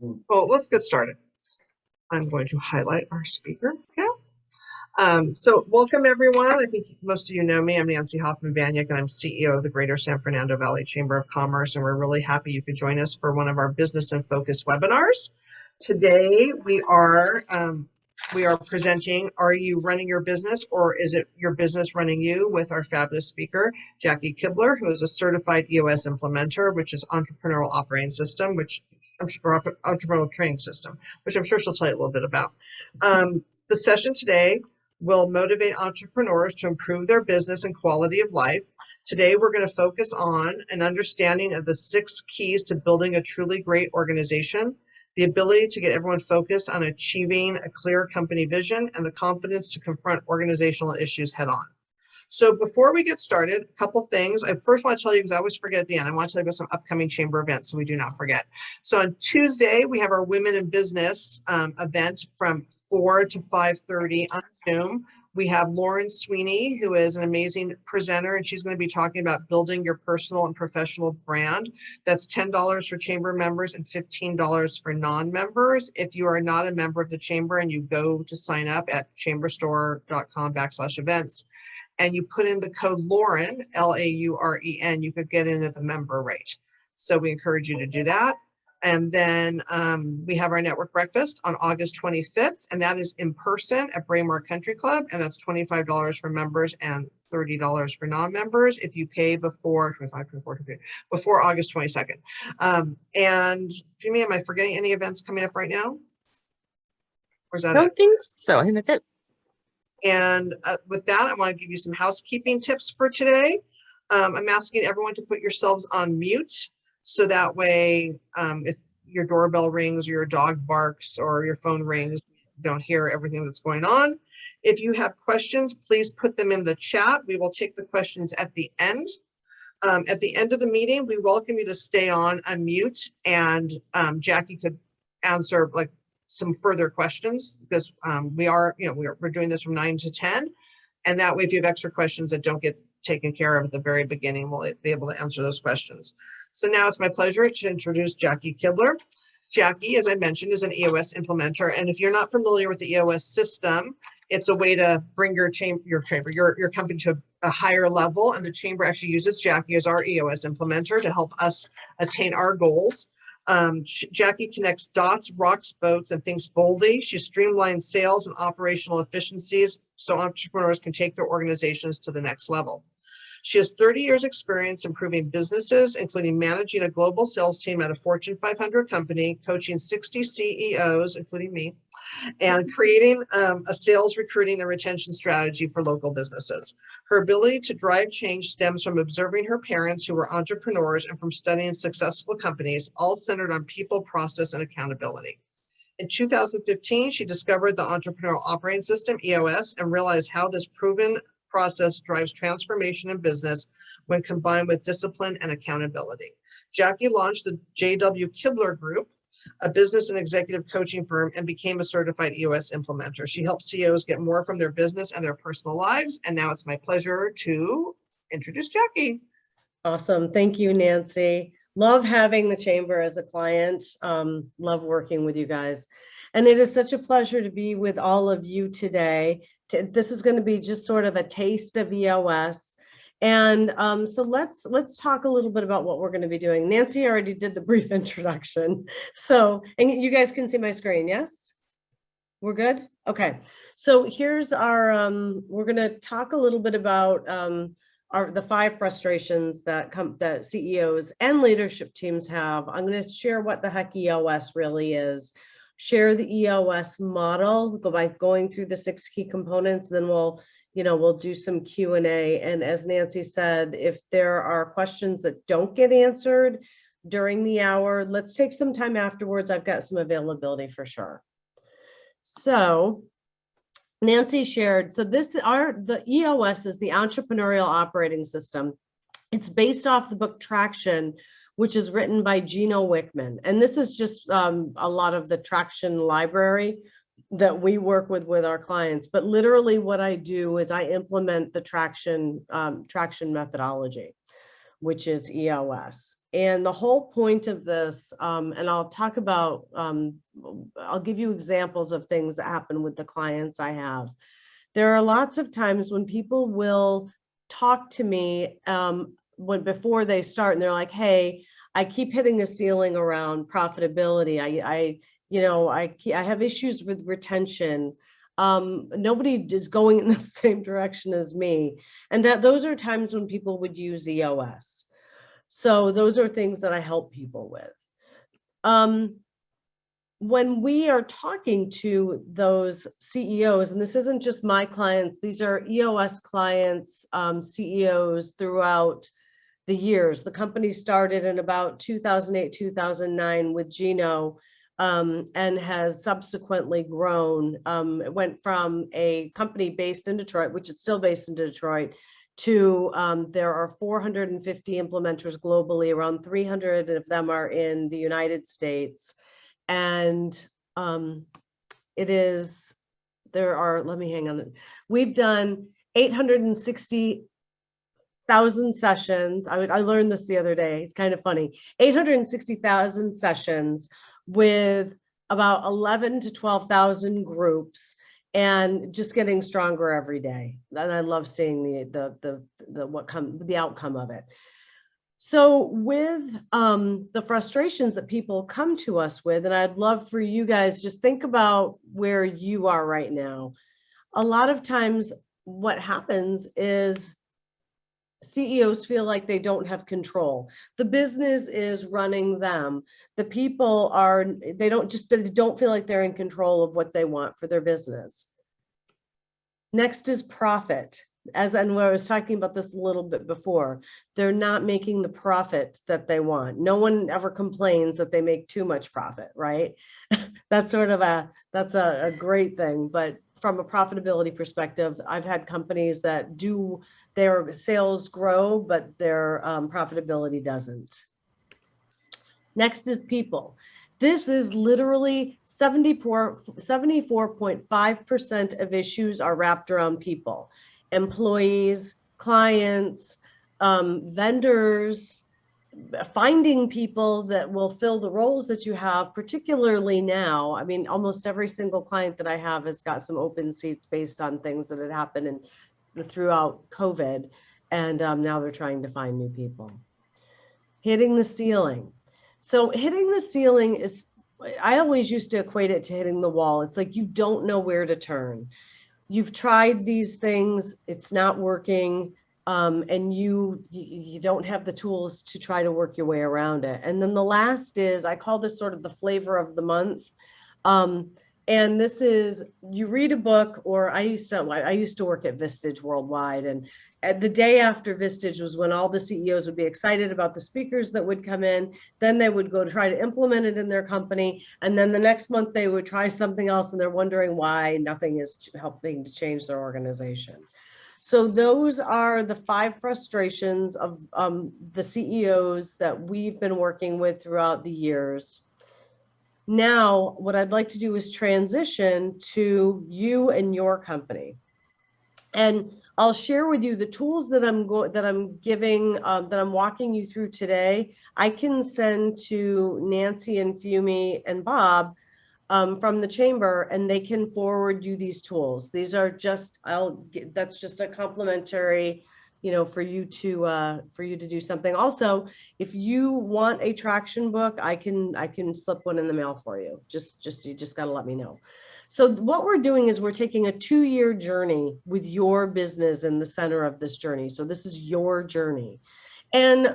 Well, let's get started. I'm going to highlight our speaker. Yeah. So welcome everyone. I think most of you know me. I'm Nancy Hoffman-Banyek, and I'm CEO of the Greater San Fernando Valley Chamber of Commerce, and we're really happy you could join us for one of our Business in Focus webinars. Today we are presenting, Are You Running Your Business, or Is It Your Business Running You? With our fabulous speaker, Jackie Kibler, who is a certified EOS implementer, which is Entrepreneurial Operating System, which I'm sure Entrepreneurial Training System, which I'm sure she'll tell you a little bit about. The session today will motivate entrepreneurs to improve their business and quality of life. Today, we're going to focus on an understanding of the 6 keys to building a truly great organization, the ability to get everyone focused on achieving a clear company vision, and the confidence to confront organizational issues head on. So before we get started, a couple things. I first want to tell you, because I always forget at the end, I want to tell you about some upcoming chamber events so we do not forget. So on Tuesday, we have our Women in Business event from 4 to 5:30 on Zoom. We have Lauren Sweeney, who is an amazing presenter, and she's going to be talking about building your personal and professional brand. That's $10 for chamber members and $15 for non-members. If you are not a member of the chamber and you go to sign up at chamberstore.com/events, and you put in the code Lauren, Lauren, you could get in at the member rate. So we encourage you to do that. And then we have our network breakfast on August 25th, and that is in person at Braemar Country Club, and that's $25 for members and $30 for non-members if you pay before before August 22nd. And Fumi, am I forgetting any events coming up right now? Or is that I don't think so. I think that's it. And with that, I want to give you some housekeeping tips for today. I'm asking everyone to put yourselves on mute, so that way if your doorbell rings or your dog barks or your phone rings, you don't hear everything that's going on. If you have questions, please put them in the chat. We will take the questions at the end. At the end of the meeting, we welcome you to stay on unmute, and Jackie could answer some further questions, because we're doing this from 9 to 10, and that way if you have extra questions that don't get taken care of at the very beginning, we'll be able to answer those questions. So now it's my pleasure to introduce Jackie Kibler. Jackie, as I mentioned, is an EOS implementer, and if you're not familiar with the EOS system, it's a way to bring your company to a higher level, and the chamber actually uses Jackie as our EOS implementer to help us attain our goals. Jackie connects dots, rocks boats, and thinks boldly. She streamlines sales and operational efficiencies so entrepreneurs can take their organizations to the next level. She has 30 years experience improving businesses, including managing a global sales team at a Fortune 500 company, coaching 60 CEOs, including me, and creating a sales, recruiting, and retention strategy for local businesses. Her ability to drive change stems from observing her parents, who were entrepreneurs, and from studying successful companies, all centered on people, process, and accountability. In 2015, she discovered the Entrepreneurial Operating System, EOS, and realized how this proven process drives transformation in business when combined with discipline and accountability. Jackie launched the J.W. Kibler Group, a business and executive coaching firm, and became a certified EOS implementer. She helps CEOs get more from their business and their personal lives. And now it's my pleasure to introduce Jackie. Awesome. Thank you, Nancy. Love having the chamber as a client. Love working with you guys. And it is such a pleasure to be with all of you today. This is going to be just sort of a taste of EOS. And so let's talk a little bit about what we're going to be doing. Nancy already did the brief introduction. So, and you guys can see my screen, yes? We're good? Okay. So here's our, we're going to talk a little bit about the 5 frustrations that CEOs and leadership teams have. I'm going to share what the heck EOS really is, share the EOS model, go by going through the 6 key components, then we'll do some Q&A. And as Nancy said, if there are questions that don't get answered during the hour, let's take some time afterwards. I've got some availability for sure. So Nancy shared, so the EOS is the Entrepreneurial Operating System. It's based off the book Traction, which is written by Gino Wickman. And this is just a lot of the Traction library that we work with our clients. But literally what I do is I implement the Traction methodology, which is EOS. And the whole point of this, and I'll talk about, I'll give you examples of things that happen with the clients I have. There are lots of times when people will talk to me before they start, and they're like, hey, I keep hitting the ceiling around profitability. I have issues with retention. Nobody is going in the same direction as me. And those are times when people would use EOS. So those are things that I help people with. When we are talking to those CEOs, and this isn't just my clients, these are EOS clients, CEOs throughout the years. The company started in about 2008, 2009 with Gino, and has subsequently grown. It went from a company based in Detroit, which is still based in Detroit, to there are 450 implementers globally, around 300 of them are in the United States. And let me hang on. We've done 860,000 sessions. I learned this the other day. It's kind of funny. 860,000 sessions with about 11 to 12,000 groups, and just getting stronger every day. And I love seeing the outcome of it. So with the frustrations that people come to us with, and I'd love for you guys, just think about where you are right now. A lot of times what happens is CEOs feel like they don't have control. The business is running them. The people they don't feel like they're in control of what they want for their business. Next is profit. And I was talking about this a little bit before, they're not making the profit that they want. No one ever complains that they make too much profit, right? That's a great thing. But from a profitability perspective, I've had companies that their sales grow, but their profitability doesn't. Next is people. This is literally 74.5% of issues are wrapped around people. Employees, clients, vendors, finding people that will fill the roles that you have, particularly now. I mean, almost every single client that I have has got some open seats based on things that had happened throughout COVID. And now they're trying to find new people. Hitting the ceiling. So hitting the ceiling is, I always used to equate it to hitting the wall. It's like you don't know where to turn. You've tried these things, it's not working, and you don't have the tools to try to work your way around it. And then the last is, I call this sort of the flavor of the month. And this is, you read a book, or I used to work at Vistage Worldwide, and the day after Vistage was when all the CEOs would be excited about the speakers that would come in. Then they would go to try to implement it in their company. And then the next month they would try something else, and they're wondering why nothing is helping to change their organization. So those are the 5 frustrations of the CEOs that we've been working with throughout the years. Now, what I'd like to do is transition to you and your company. And I'll share with you the tools that I'm walking you through today. I can send to Nancy and Fumi and Bob from the chamber, and they can forward you these tools. These are just, that's just a complimentary, for you to do something. Also, if you want a traction book, I can slip one in the mail for you. You just got to let me know. So what we're doing is we're taking a 2-year journey with your business in the center of this journey. So this is your journey. And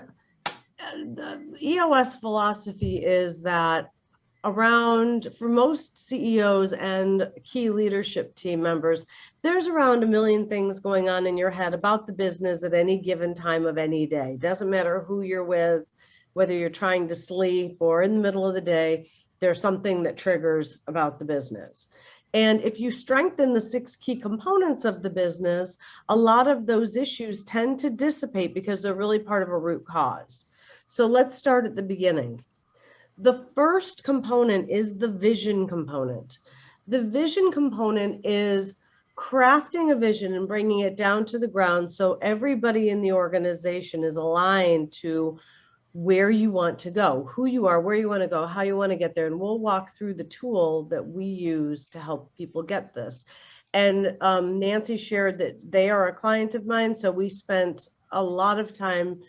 the EOS philosophy is that for most CEOs and key leadership team members, there's around 1 million things going on in your head about the business at any given time of any day. Doesn't matter who you're with, whether you're trying to sleep or in the middle of the day, there's something that triggers about the business. And if you strengthen the 6 key components of the business, a lot of those issues tend to dissipate because they're really part of a root cause. So let's start at the beginning. The first component is the vision component. The vision component is crafting a vision and bringing it down to the ground so everybody in the organization is aligned to where you want to go, who you are, where you want to go, how you want to get there. And we'll walk through the tool that we use to help people get this. And Nancy shared that they are a client of mine. So we spent a lot of time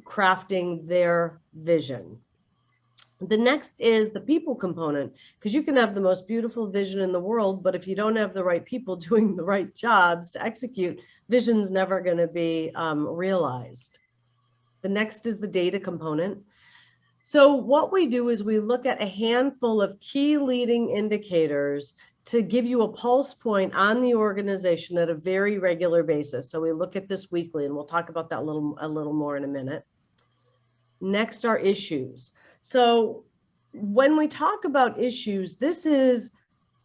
crafting their vision. The next is the people component, because you can have the most beautiful vision in the world, but if you don't have the right people doing the right jobs to execute, vision's never going to be realized. The next is the data component. So what we do is we look at a handful of key leading indicators to give you a pulse point on the organization at a very regular basis. So we look at this weekly, and we'll talk about that a little more in a minute. Next are issues. So when we talk about issues, this is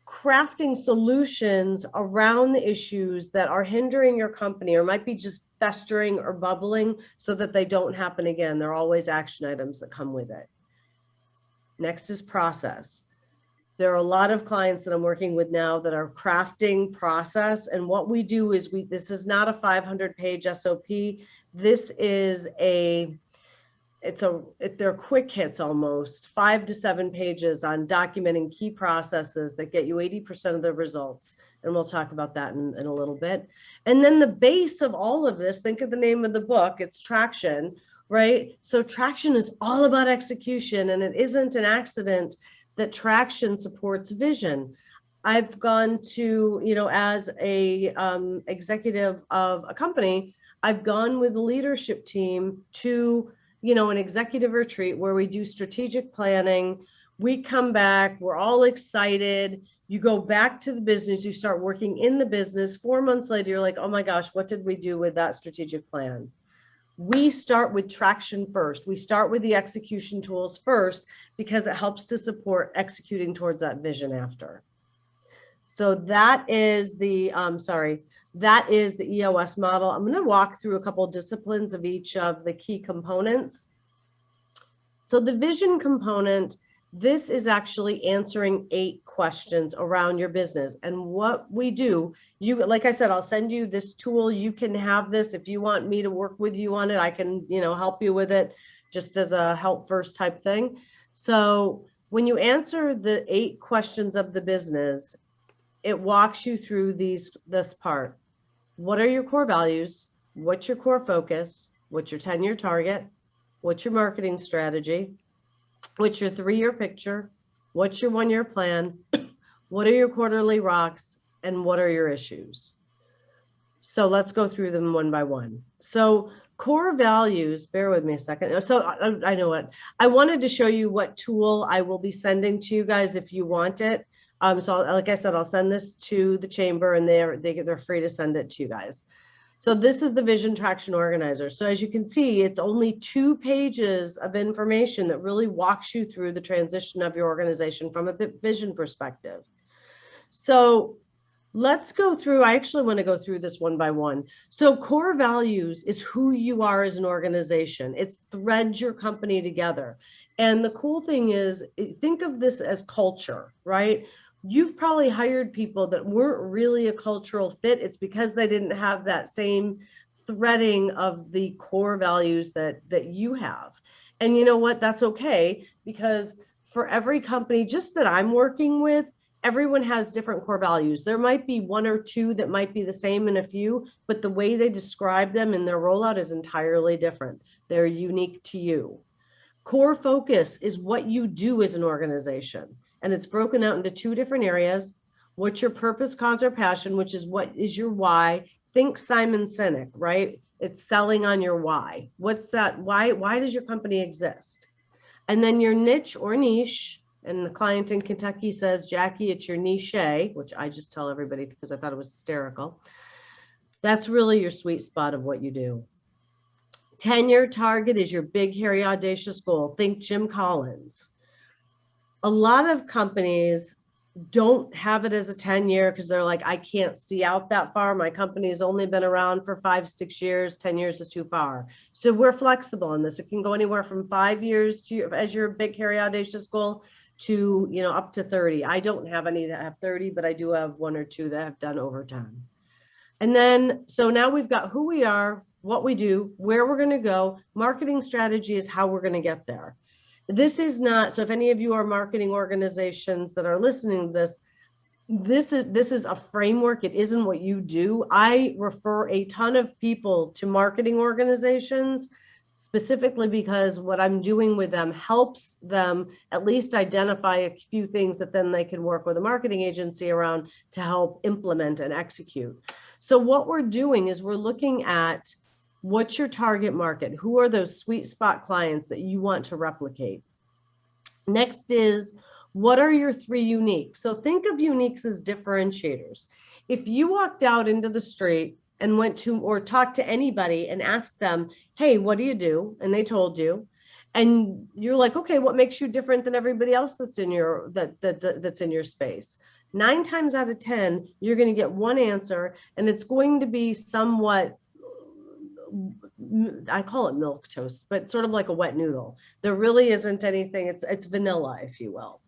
crafting solutions around the issues that are hindering your company or might be just festering or bubbling so that they don't happen again. There are always action items that come with it. Next is process. There are a lot of clients that I'm working with now that are crafting process. And what we do is this is not a 500-page SOP. This is they're quick hits, almost 5 to 7 pages on documenting key processes that get you 80% of the results. And we'll talk about that in a little bit. And then the base of all of this, think of the name of the book, it's traction, right? So traction is all about execution, and it isn't an accident that traction supports vision. I've gone to, as a executive of a company, I've gone with the leadership team to an executive retreat where we do strategic planning. We come back, we're all excited. You go back to the business, you start working in the business. 4 months later, you're like, oh my gosh, what did we do with that strategic plan? We start with traction first. We start with the execution tools first because it helps to support executing towards that vision after. So that is the, that is the EOS model. I'm going to walk through a couple of disciplines of each of the key components. So the vision component, this is actually answering 8 questions around your business. And what we do, like I said, I'll send you this tool. You can have this. If you want me to work with you on it, I can, help you with it just as a help first type thing. So when you answer the 8 questions of the business, it walks you through this part. What are your core values? What's your core focus? What's your 10-year target? What's your marketing strategy? What's your 3-year picture? What's your 1-year plan? What are your quarterly rocks? And what are your issues? So let's go through them one by one. So core values, bear with me a second. So I know what, I wanted to show you what tool I will be sending to you guys if you want it. So like I said, I'll send this to the chamber and they're free to send it to you guys. So this is the Vision Traction Organizer. So as you can see, it's only 2 pages of information that really walks you through the transition of your organization from a vision perspective. So let's go through, I actually want to go through this one by one. So core values is who you are as an organization. It's threads your company together. And the cool thing is, think of this as culture, right? You've probably hired people that weren't really a cultural fit. It's because they didn't have that same threading of the core values that you have. And you know what? That's okay, because for every company, just that I'm working with, everyone has different core values. There might be 1 or 2 that might be the same in a few, but the way they describe them in their rollout is entirely different. They're unique to you. Core focus is what you do as an organization. And it's broken out into 2 different areas. What's your purpose, cause, or passion, which is what is your why? Think Simon Sinek, right? It's selling on your why. What's that? Why does your company exist? And then your niche or niche, and the client in Kentucky says, Jackie, it's your niche, which I just tell everybody because I thought it was hysterical. That's really your sweet spot of what you do. 10-year target is your big, hairy, audacious goal. Think Jim Collins. A lot of companies don't have it as a 10-year because they're like, I can't see out that far. My company's only been around for 5-6 years. 10 years is too far. So we're flexible in this. It can go anywhere from 5 years to as your big, hairy, audacious goal to, up to 30. I don't have any that have 30, but I do have 1 or 2 that have done over 10. And then, so now we've got who we are, what we do, where we're going to go. Marketing strategy is how we're going to get there. This is not, so if any of you are marketing organizations that are listening to this is a framework. It isn't what you do. I refer a ton of people to marketing organizations specifically because what I'm doing with them helps them at least identify a few things that then they can work with a marketing agency around to help implement and execute. So what we're doing is we're looking at what's your target market? Who are those sweet spot clients that you want to replicate? Next is, what are your 3 uniques? So think of uniques as differentiators. If you walked out into the street and went to or talked to anybody and asked them, hey, what do you do? And they told you, and you're like, okay, what makes you different than everybody else that's in your that's in your space? 9 times out of 10, you're going to get one answer, and it's going to be somewhat, I call it milk toast, but sort of like a wet noodle. There really isn't anything. It's vanilla, if you will.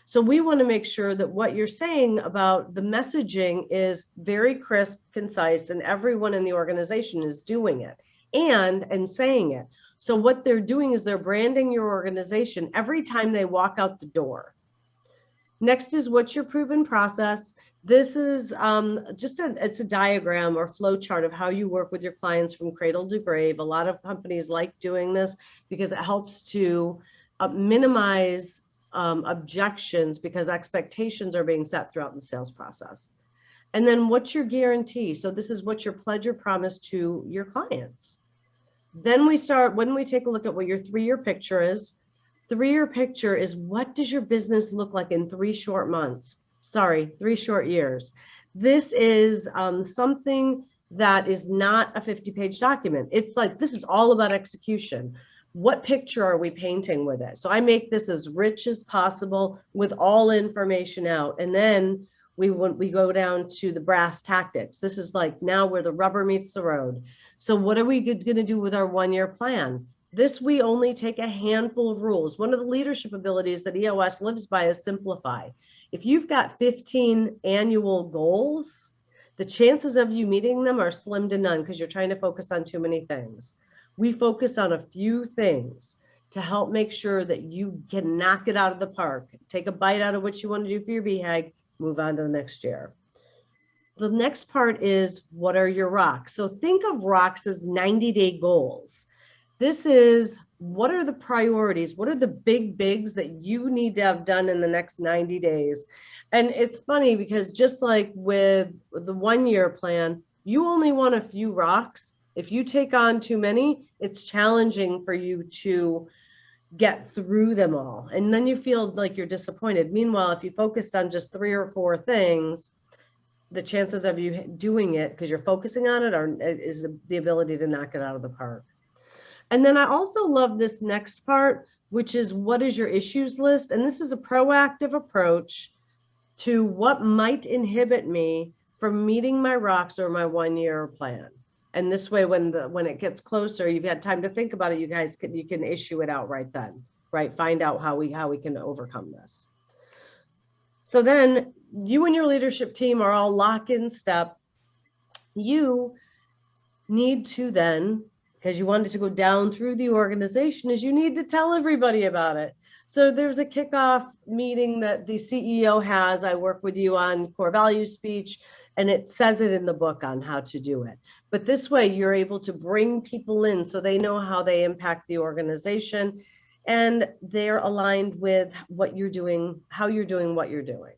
So we want to make sure that what you're saying about the messaging is very crisp, concise, and everyone in the organization is doing it and saying it. So what they're doing is they're branding your organization every time they walk out the door. Next is, what's your proven process? This is it's a diagram or flow chart of how you work with your clients from cradle to grave. A lot of companies like doing this because it helps to minimize objections because expectations are being set throughout the sales process. And then what's your guarantee? So this is what your pledge or promise to your clients. Then when we take a look at what your 3-year picture is. 3-year picture is, what does your business look like in 3 short months? Sorry, 3 short years. This is something that is not a 50-page document. It's like, this is all about execution. What picture are we painting with it? So I make this as rich as possible with all information out. And then we go down to the brass tactics. This is like now where the rubber meets the road. So what are we going to do with our 1-year plan? This, we only take a handful of rules. One of the leadership abilities that EOS lives by is simplify. If you've got 15 annual goals, the chances of you meeting them are slim to none because you're trying to focus on too many things. We focus on a few things to help make sure that you can knock it out of the park, take a bite out of what you want to do for your BHAG, move on to the next year. The next part is, what are your rocks? So think of rocks as 90-day goals. This is, what are the priorities? What are the bigs that you need to have done in the next 90 days? And it's funny because just like with the 1-year plan, you only want a few rocks. If you take on too many, it's challenging for you to get through them all. And then you feel like you're disappointed. Meanwhile, if you focused on just 3 or 4 things, the chances of you doing it because you're focusing on it is the ability to knock it out of the park. And then I also love this next part, which is, what is your issues list? And this is a proactive approach to what might inhibit me from meeting my rocks or my 1-year plan. And this way, when it gets closer, you've had time to think about it. You can issue it out right then, right? Find out how we can overcome this. So then you and your leadership team are all lock in step. You need to then, because you want it to go down through the organization, is you need to tell everybody about it. So there's a kickoff meeting that the CEO has. I work with you on core value speech, and it says it in the book on how to do it. But this way you're able to bring people in so they know how they impact the organization and they're aligned with what you're doing, how you're doing what you're doing.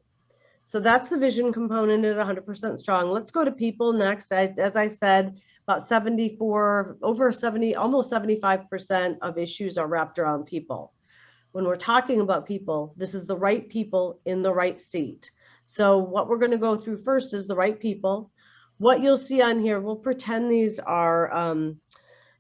So that's the vision component at 100% strong. Let's go to people next. As I said, about 74, over 70, almost 75% of issues are wrapped around people. When we're talking about people, this is the right people in the right seat. So what we're going to go through first is the right people. What you'll see on here, we'll pretend these are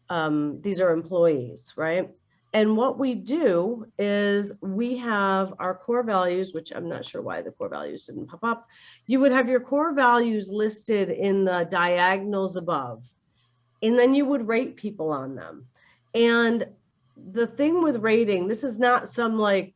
employees, right? And what we do is we have our core values, which I'm not sure why the core values didn't pop up. You would have your core values listed in the diagonals above, and then you would rate people on them. And the thing with rating, this is not some like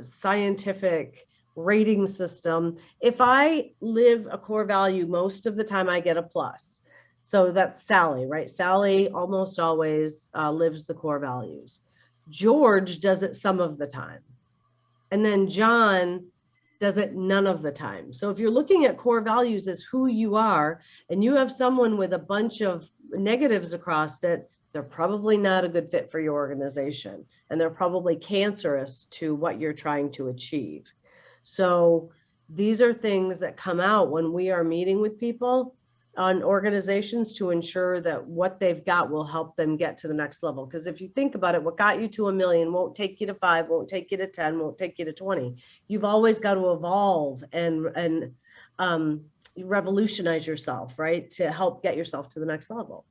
scientific rating system. If I live a core value, most of the time I get a plus. So that's Sally, right? Sally almost always lives the core values. George does it some of the time. And then John does it none of the time. So if you're looking at core values as who you are, and you have someone with a bunch of negatives across it, they're probably not a good fit for your organization. And they're probably cancerous to what you're trying to achieve. So these are things that come out when we are meeting with people on organizations to ensure that what they've got will help them get to the next level. Because if you think about it, what got you to 1 million won't take you to 5, won't take you to 10, won't take you to 20. You've always got to evolve and revolutionize yourself, right? To help get yourself to the next level.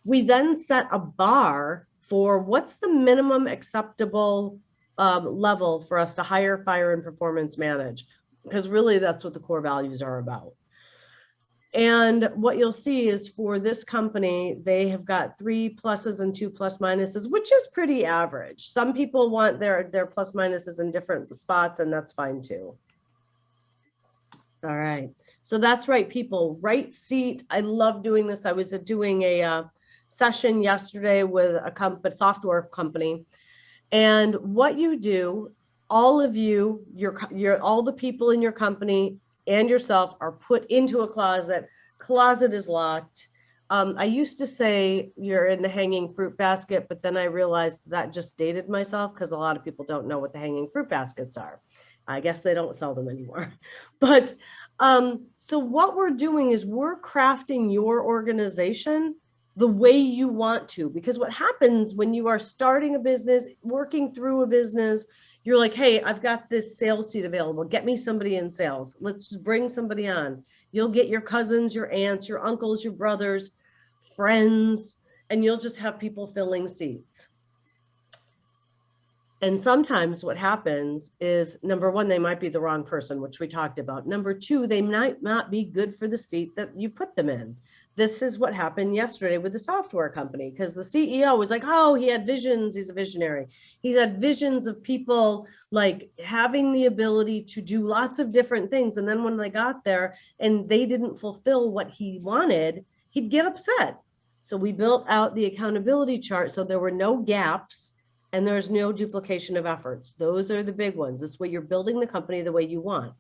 We then set a bar for what's the minimum acceptable level for us to hire, fire, and performance manage, because really that's what the core values are about. And what you'll see is for this company, they have got 3 pluses and 2 plus minuses, which is pretty average. Some people want their plus minuses in different spots, and that's fine too. All right. So that's right, people. Right seat. I love doing this. I was doing a session yesterday with a software company. And what you do, all of you, all the people in your company and yourself are put into a closet. Closet is locked. I used to say you're in the hanging fruit basket, but then I realized that just dated myself because a lot of people don't know what the hanging fruit baskets are. I guess they don't sell them anymore. But so what we're doing is we're crafting your organization the way you want to, because what happens when you are starting a business, working through a business, you're like, hey, I've got this sales seat available. Get me somebody in sales. Let's just bring somebody on. You'll get your cousins, your aunts, your uncles, your brothers, friends, and you'll just have people filling seats. And sometimes what happens is, number one, they might be the wrong person, which we talked about. Number two, they might not be good for the seat that you put them in. This is what happened yesterday with the software company, because the CEO was like, oh, he had visions. He's a visionary. He's had visions of people like having the ability to do lots of different things. And then when they got there and they didn't fulfill what he wanted, he'd get upset. So we built out the accountability chart so there were no gaps and there's no duplication of efforts. Those are the big ones. This way you're building the company the way you want.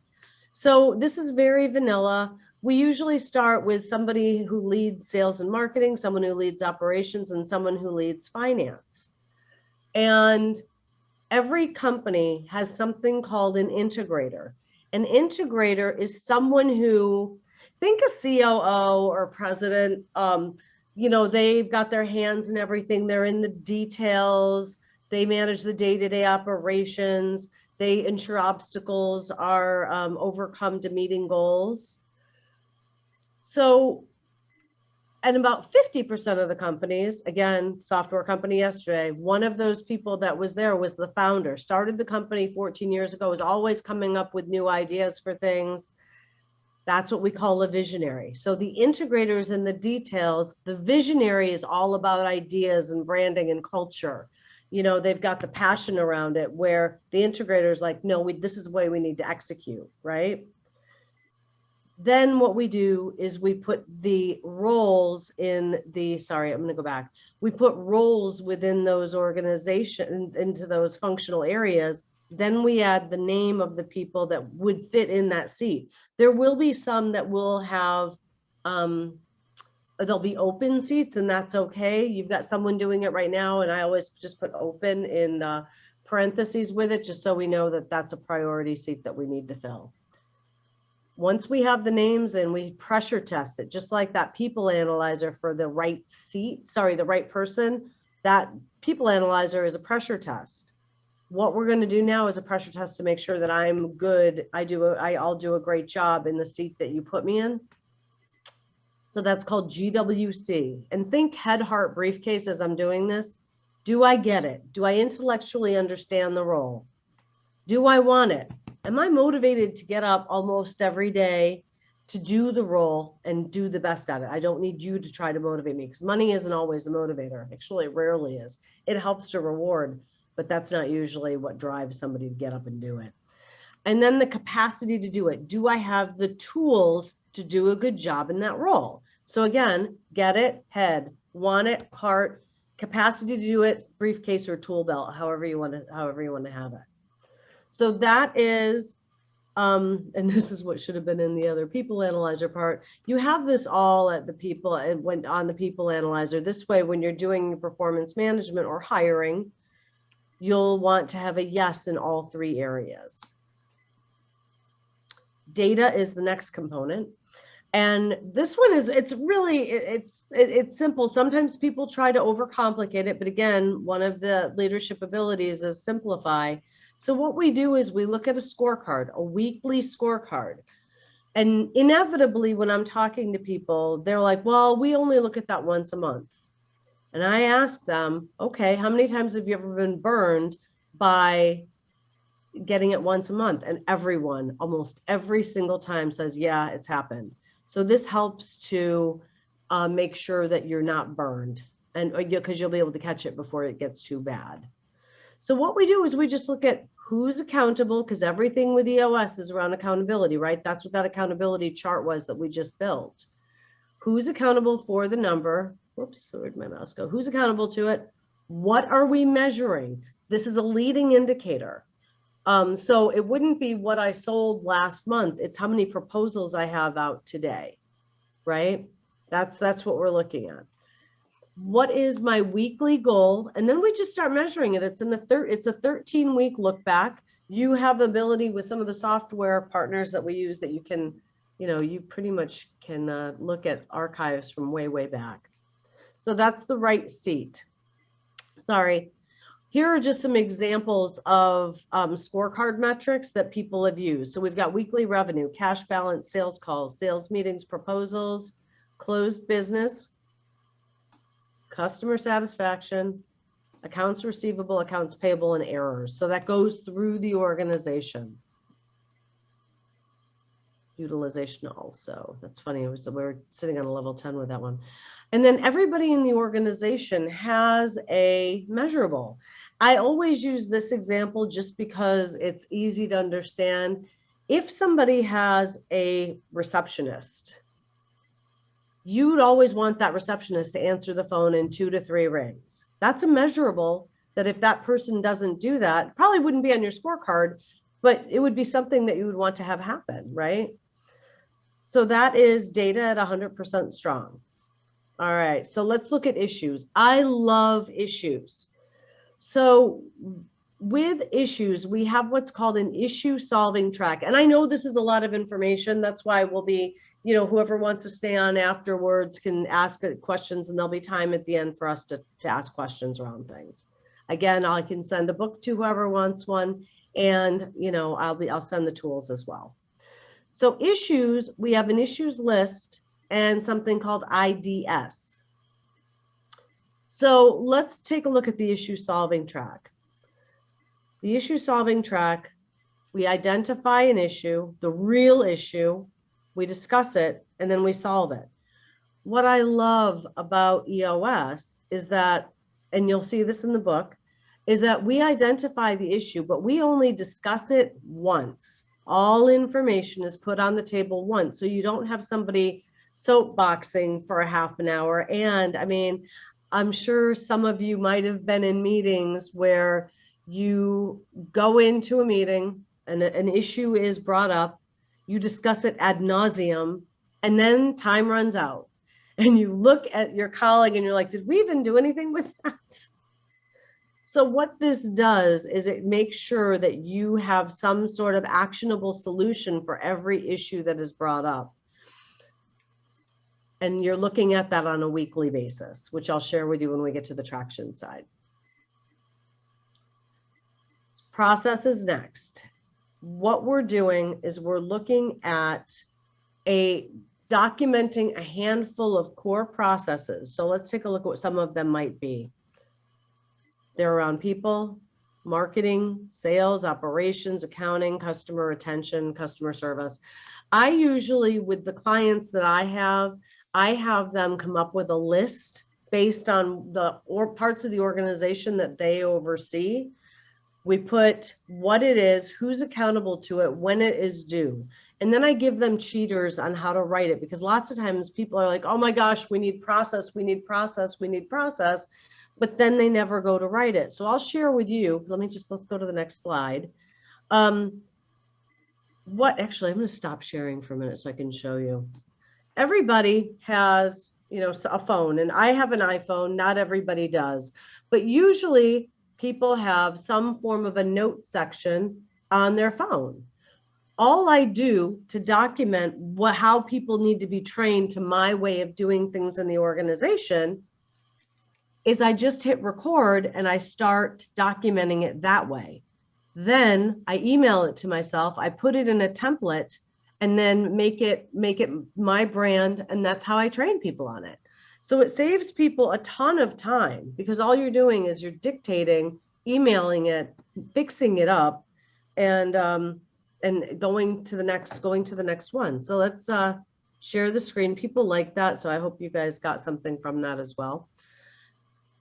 So this is very vanilla. We usually start with somebody who leads sales and marketing, someone who leads operations, and someone who leads finance. And every company has something called an integrator. An integrator is someone who, think a COO or president, you know, they've got their hands in everything. They're in the details. They manage the day-to-day operations. They ensure obstacles are overcome to meeting goals. So, and about 50% of the companies, again, software company yesterday, one of those people that was there was the founder, started the company 14 years ago, was always coming up with new ideas for things. That's what we call a visionary. So the integrators in the details, the visionary is all about ideas and branding and culture. You know, they've got the passion around it, where the integrator is like, no, this is the way we need to execute, right? Then what we do is we put the roles in the, sorry, I'm going to go back. We put roles within those organizations, into those functional areas. Then we add the name of the people that would fit in that seat. There will be some that will have, there'll be open seats, and that's okay. You've got someone doing it right now, and I always just put open in parentheses with it, just so we know that that's a priority seat that we need to fill. Once we have the names and we pressure test it, just like that people analyzer for the right seat, sorry, the right person, that people analyzer is a pressure test. What we're going to do now is a pressure test to make sure that I'm good. I'll do a great job in the seat that you put me in. So that's called GWC. And think head, heart, briefcase as I'm doing this. Do I get it? Do I intellectually understand the role? Do I want it? Am I motivated to get up almost every day to do the role and do the best at it? I don't need you to try to motivate me, because money isn't always a motivator. Actually, it rarely is. It helps to reward, but that's not usually what drives somebody to get up and do it. And then the capacity to do it. Do I have the tools to do a good job in that role? So again, get it, head, want it, heart, capacity to do it, briefcase or tool belt, however you want to have it. So that is, and this is what should have been in the other people analyzer part. You have this all at the people and when on the people analyzer. This way, when you're doing performance management or hiring, you'll want to have a yes in all three areas. Data is the next component. And this one is, it's really, it's simple. Sometimes people try to overcomplicate it, but again, one of the leadership abilities is simplify. So what we do is we look at a scorecard, a weekly scorecard. And inevitably, when I'm talking to people, they're like, well, we only look at that once a month. And I ask them, okay, how many times have you ever been burned by getting it once a month? And everyone, almost every single time says, yeah, it's happened. So this helps to make sure that you're not burned, and because you'll be able to catch it before it gets too bad. So what we do is we just look at who's accountable, because everything with EOS is around accountability, right? That's what that accountability chart was that we just built. Who's accountable for the number? Whoops, where'd my mouse go? Who's accountable to it? What are we measuring? This is a leading indicator. So it wouldn't be what I sold last month. It's how many proposals I have out today, right? That's what we're looking at. What is my weekly goal? And then we just start measuring it. It's a 13-week look back. You have the ability with some of the software partners that we use that you can, you pretty much can look at archives from way, way back. So that's the right seat. Sorry. Here are just some examples of scorecard metrics that people have used. So we've got weekly revenue, cash balance, sales calls, sales meetings, proposals, closed business, customer satisfaction, accounts receivable, accounts payable, and errors. So that goes through the organization. Utilization also. That's funny. We were sitting on a level 10 with that one. And then everybody in the organization has a measurable. I always use this example just because it's easy to understand. If somebody has a receptionist, you'd always want that receptionist to answer the phone in 2 to 3 rings. That's a measurable that if that person doesn't do that, probably wouldn't be on your scorecard, but it would be something that you would want to have happen, right? So that is data at 100% strong. All right, so let's look at issues. I love issues. So with issues, we have what's called an issue solving track. And I know this is a lot of information. That's why we'll be, whoever wants to stay on afterwards can ask questions, and there'll be time at the end for us to ask questions around things. Again, I can send a book to whoever wants one, and I'll send the tools as well. So issues, we have an issues list and something called IDS. So let's take a look at the issue solving track. The issue solving track, we identify an issue, the real issue, we discuss it, and then we solve it. What I love about EOS is that, and you'll see this in the book, is that we identify the issue, but we only discuss it once. All information is put on the table once, so you don't have somebody soapboxing for a half an hour. And I mean, I'm sure some of you might have been in meetings where you go into a meeting and an issue is brought up, you discuss it ad nauseum, and then time runs out. And you look at your colleague and you're like, did we even do anything with that? So what this does is it makes sure that you have some sort of actionable solution for every issue that is brought up. And you're looking at that on a weekly basis, which I'll share with you when we get to the traction side. Process is next. What we're doing is we're looking at documenting a handful of core processes. So let's take a look at what some of them might be. They're around people, marketing, sales, operations, accounting, customer retention, customer service. I usually, with the clients that I have them come up with a list based on the parts of the organization that they oversee. We put what it is, who's accountable to it, when it is due. And then I give them cheaters on how to write it, because lots of times people are like, oh my gosh, we need process, we need process, we need process, but then they never go to write it. So I'll share with you, let's go to the next slide. Actually, I'm going to stop sharing for a minute so I can show you. Everybody has, a phone, and I have an iPhone. Not everybody does, but usually people have some form of a note section on their phone. All I do to document how people need to be trained to my way of doing things in the organization is I just hit record and I start documenting it that way. Then I email it to myself, I put it in a template, and then make it my brand, and that's how I train people on it. So it saves people a ton of time, because all you're doing is you're dictating, emailing it, fixing it up, and going to the next one. So let's share the screen. People like that, so I hope you guys got something from that as well.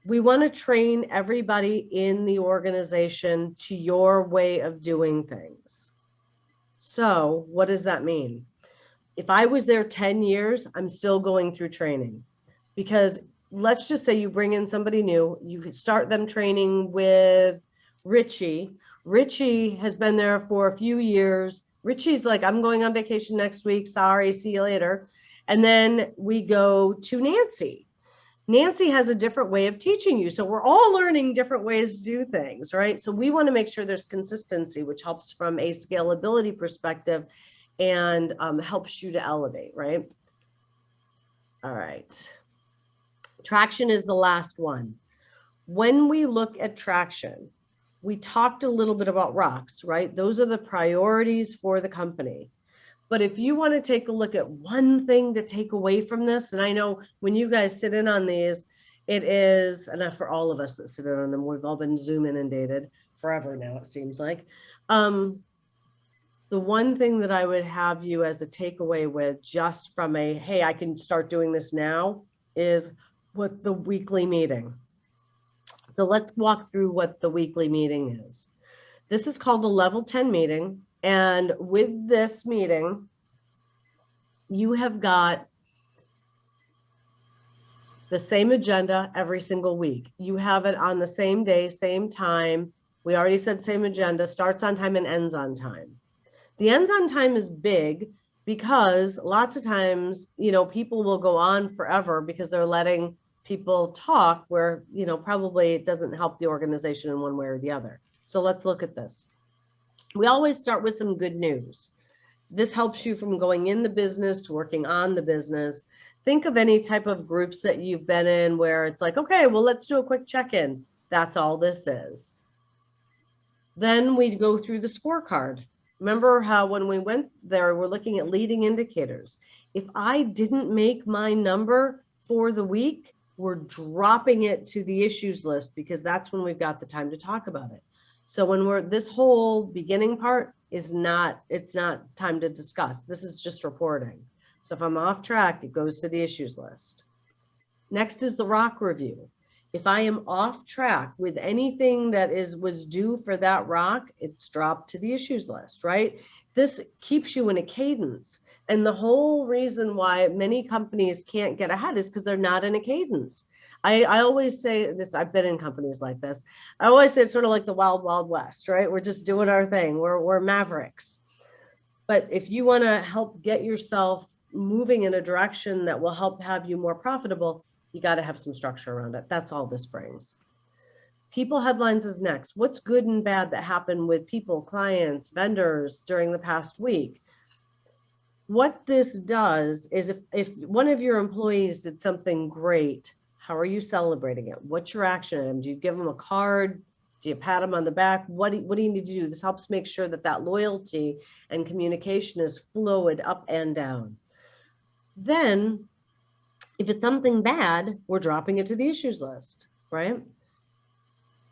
We want to train everybody in the organization to your way of doing things. So what does that mean? If I was there 10 years, I'm still going through training, because let's just say you bring in somebody new, you start them training with Richie. Richie has been there for a few years. Richie's like, I'm going on vacation next week. Sorry, see you later. And then we go to Nancy. Nancy has a different way of teaching you. So we're all learning different ways to do things, right? So we want to make sure there's consistency, which helps from a scalability perspective and helps you to elevate, right? All right. Traction is the last one. When we look at traction, we talked a little bit about rocks, right? Those are the priorities for the company. But if you want to take a look at one thing to take away from this, and I know when you guys sit in on these, it is, and for all of us that sit in on them, we've all been Zoom inundated forever now, it seems like. The one thing that I would have you as a takeaway with, just from a, hey, I can start doing this now, is what the weekly meeting. So let's walk through what the weekly meeting is. This is called a level 10 meeting. And with this meeting, you have got the same agenda every single week. You have it on the same day, same time. We already said same agenda, starts on time and ends on time. The ends on time is big because lots of times, people will go on forever because they're letting people talk where, probably it doesn't help the organization in one way or the other. So let's look at this. We always start with some good news. This helps you from going in the business to working on the business. Think of any type of groups that you've been in where it's like, okay, well, let's do a quick check-in. That's all this is. Then we go through the scorecard. Remember how when we went there, we're looking at leading indicators. If I didn't make my number for the week, we're dropping it to the issues list, because that's when we've got the time to talk about it. So when this whole beginning part it's not time to discuss. This is just reporting. So if I'm off track, it goes to the issues list. Next is the rock review. If I am off track with anything that was due for that rock, it's dropped to the issues list, right? This keeps you in a cadence. And the whole reason why many companies can't get ahead is because they're not in a cadence. I always say this, I've been in companies like this. I always say it's sort of like the wild, wild west, right? We're just doing our thing. We're mavericks. But if you want to help get yourself moving in a direction that will help have you more profitable, you got to have some structure around it. That's all this brings. People headlines is next. What's good and bad that happened with people, clients, vendors during the past week? What this does is if one of your employees did something great, how are you celebrating it? What's your action item? Do you give them a card? Do you pat them on the back? What do you need to do? This helps make sure that loyalty and communication is fluid up and down. Then, if it's something bad, we're dropping it to the issues list, right?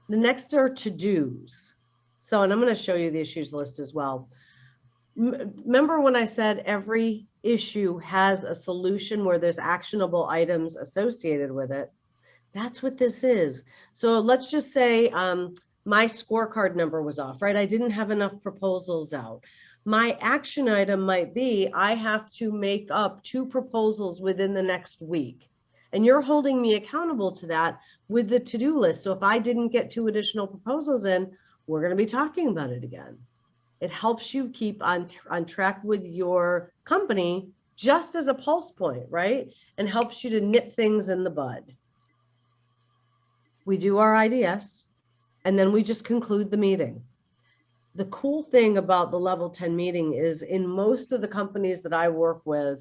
The next are to-dos. So, and I'm going to show you the issues list as well. Remember when I said every issue has a solution where there's actionable items associated with it? That's what this is. So let's just say my scorecard number was off, right? I didn't have enough proposals out. My action item might be, I have to make up 2 proposals within the next week. And you're holding me accountable to that with the to-do list. So if I didn't get 2 additional proposals in, we're going to be talking about it again. It helps you keep on track with your company just as a pulse point, right? And helps you to nip things in the bud. We do our IDS, and then we just conclude the meeting. The cool thing about the level 10 meeting is in most of the companies that I work with,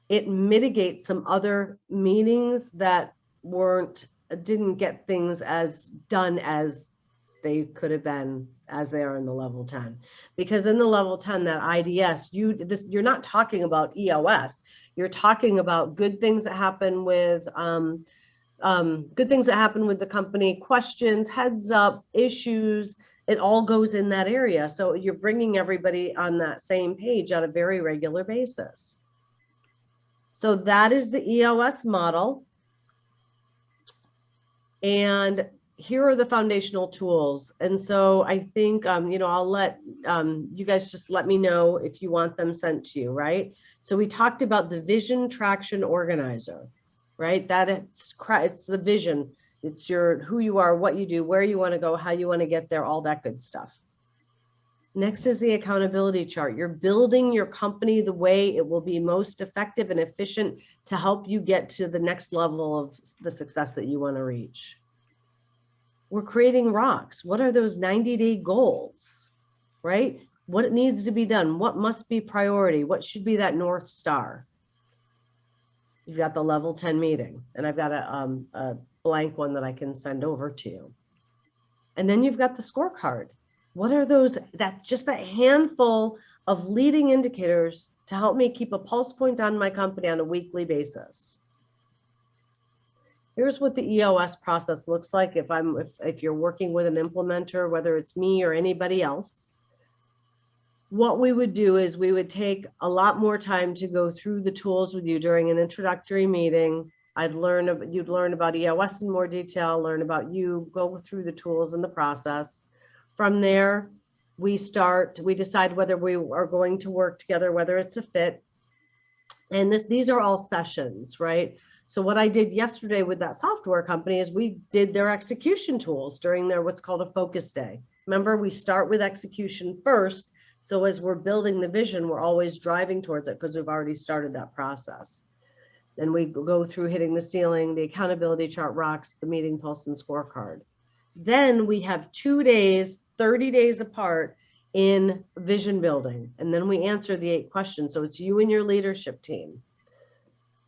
it mitigates some other meetings that didn't get things as done as they could have been as they are in the level 10. Because in the level 10, that IDS, you're not talking about EOS, you're talking about good things that happen with the company, questions, heads up, issues. It all goes in that area. So you're bringing everybody on that same page on a very regular basis. So that is the EOS model. And here are the foundational tools. And so I think, I'll let you guys just let me know if you want them sent to you, right? So we talked about the vision traction organizer, right? That it's the vision. It's who you are, what you do, where you want to go, how you want to get there, all that good stuff. Next is the accountability chart. You're building your company the way it will be most effective and efficient to help you get to the next level of the success that you want to reach. We're creating rocks. What are those 90-day goals, right? What needs to be done? What must be priority? What should be that North Star? You've got the level 10 meeting, and I've got a blank one that I can send over to you. And then you've got the scorecard. What are those? That's just that handful of leading indicators to help me keep a pulse point on my company on a weekly basis. Here's what the EOS process looks like if you're working with an implementer, whether it's me or anybody else. What we would do is we would take a lot more time to go through the tools with you during an introductory meeting. You'd learn about EOS in more detail, learn about you, go through the tools and the process. From there, we decide whether we are going to work together, whether it's a fit. And these are all sessions, right? So what I did yesterday with that software company is we did their execution tools during their what's called a focus day. Remember, we start with execution first. So as we're building the vision, we're always driving towards it because we've already started that process. Then we go through hitting the ceiling, the accountability chart rocks, the meeting pulse and scorecard. Then we have 2 days, 30 days apart in vision building. And then we answer the 8 questions. So it's you and your leadership team.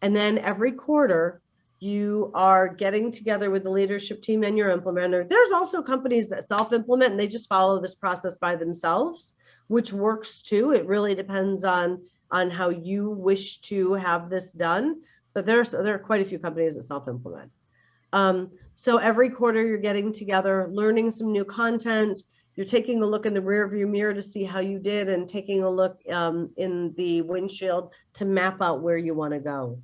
And then every quarter, you are getting together with the leadership team and your implementer. There's also companies that self-implement and they just follow this process by themselves, which works too. It really depends on how you wish to have this done. But there are quite a few companies that self-implement. So every quarter you're getting together, learning some new content. You're taking a look in the rearview mirror to see how you did and taking a look in the windshield to map out where you want to go.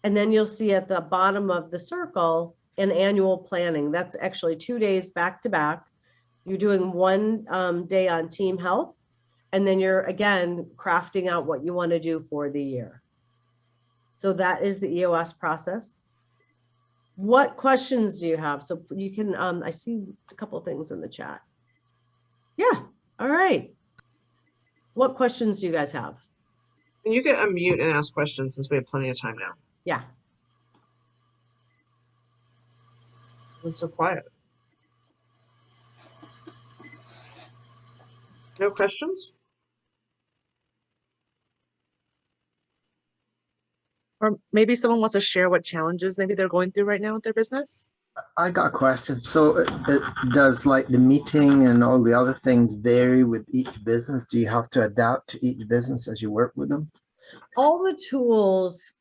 And then you'll see at the bottom of the circle an annual planning. That's actually 2 days back to back. You're doing 1 day on team health, and then you're again crafting out what you want to do for the year. So that is the EOS process. What questions do you have? So you can, I see a couple of things in the chat. Yeah, all right. What questions do you guys have? And you can unmute and ask questions since we have plenty of time now. Yeah. It's so quiet. No questions? Or maybe someone wants to share what challenges maybe they're going through right now with their business. I got a question. So does like the meeting and all the other things vary with each business? Do you have to adapt to each business as you work with them? All the tools